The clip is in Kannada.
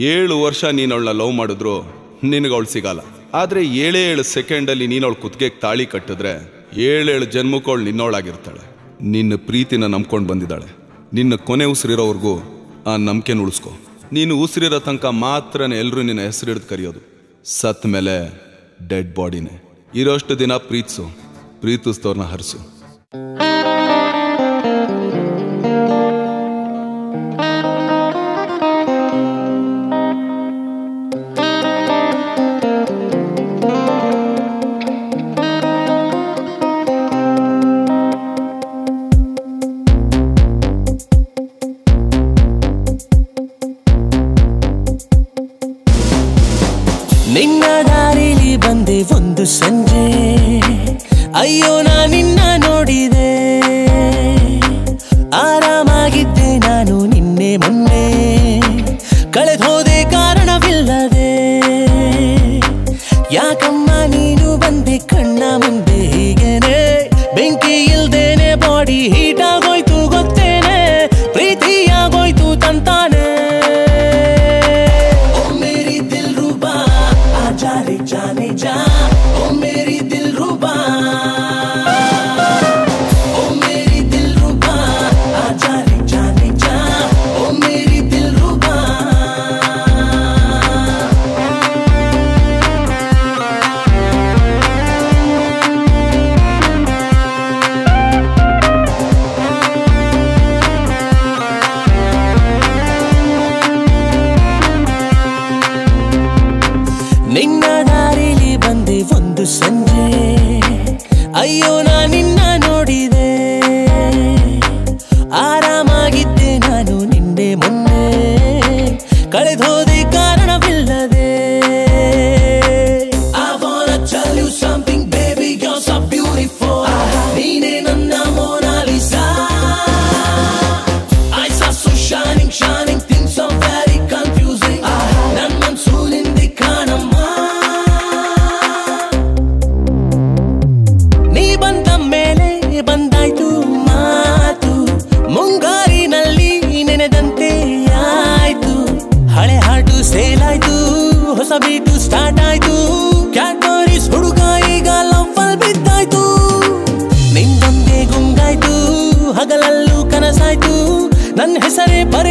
7 ವರ್ಷ ನೀನು ಅವಳನ್ನ ಲವ್ ಮಾಡಿದ್ರು ನಿನಗೆ ಅವಳು ಸಿಗಲ್ಲ. ಆದರೆ 7 ಸೆಕೆಂಡಲ್ಲಿ ನೀನು ಅವಳು ಕುತ್ತಿಗೆಗೆ ತಾಳಿ ಕಟ್ಟಿದ್ರೆ 7 ಜನ್ಮಕ್ಕೆ ಅವಳು ನಿನ್ನವಳಾಗಿರ್ತಾಳೆ. ನಿನ್ನ ಪ್ರೀತಿನ ನಂಬ್ಕೊಂಡು ಬಂದಿದ್ದಾಳೆ. ನಿನ್ನ ಕೊನೆ ಉಸಿರಿರೋವರೆಗೂ ಆ ನಂಬಿಕೆನ ಉಳಿಸ್ಕೊ. ನೀನು ಉಸಿರಿರೋ ತನಕ ಮಾತ್ರನೇ ಎಲ್ಲರೂ ನಿನ್ನ ಹೆಸರು ಹಿಡಿದು ಕರೆಯೋದು. ಸತ್ತ ಮೇಲೆ ಡೆಡ್ ಬಾಡಿನೇ. ಇರೋಷ್ಟು ದಿನ ಪ್ರೀತಿಸ್ತವ್ರನ್ನ ಹರಿಸು. ನಿನ್ನ ದಾರಿಲಿ ಬಂದೆ ಒಂದು ಸಂಜೆ, ಅಯ್ಯೋ ನಾ ನಿನ್ನ ನೋಡಿದೆ. ಆರಾಮಾಗಿದ್ದೆ ನಾನು ನಿನ್ನೆ ಮೊನ್ನೆ, ಕಳೆದೋದೆ ಕಾರಣವಿಲ್ಲದೆ. ಯಾಕಮ್ಮ ನೀನು ಬಂದೆ ಕಣ್ಣ ಮುಂದೆ ಹೀಗೇನೆ, ಬೆಂಕಿ ಇಲ್ದೇನೆ ಬಾಡಿ ಹೀಟ್ ಆಗೋಯ್ತು ಗೊತ್ತೇನೆ, ಪ್ರೀತಿಯಾಗೋಯ್ತು ತಂತಾನೆ. जाने जा ओ मेरी दिलरुबा, ओ मेरी दिलरुबा, आजा रे जाने जा ओ मेरी दिलरुबा. ನಿನ್ನ ದಾರಿಲಿ ಬಂದೆ ಒಂದು ಸಂಜೆ, ಅಯ್ಯೋ ನಾ ನಿನ್ನ ನೋಡಿದೆ. ಆರಾಮಾಗಿದ್ದೆ ನಾನು ನಿನ್ನೆ ಮೊನ್ನೆ, ಕಳೆದೋದೆ ಕಾರಣವಿಲ್ಲದೆ. I wanna tell you something baby, you're so beautiful. ನೀನೇ ನನ್ನ Mona Lisa. Eyes are so shining, shining, things are very confusing. ನನ್ನ ಮನಸ್ಸು ನಿಂದೆ ಕಾಣಮ್ಮ. ನೀ ಬಂದ ಮೇಲೆ ಬಂದಾಯ್ತು ಮಾತು, ಮುಂಗಾರಿನಲ್ಲಿ ನೆನೆದಂತೆ ಆಯ್ತು. ಹಳೆ ಹಾಡು ಸೇಲಾಯ್ತು, ಹೊಸ ಬೀಟು ಸ್ಟಾರ್ಟ್ ಆಯ್ತು. ಕ್ಯಾಡ್ಬರೀಸ್ ಹುಡುಗ ಈಗ ಲವ್ವಲ್ ಬಿದ್ದಾಯ್ತು. ನಿಂದೊಂದೇ ಗುಂಗಾಯ್ತು, ಹಗಲಲ್ಲೂ ಕನಸಾಯ್ತು. ನನ್ನ ಹೆಸರೇ ಬರೆ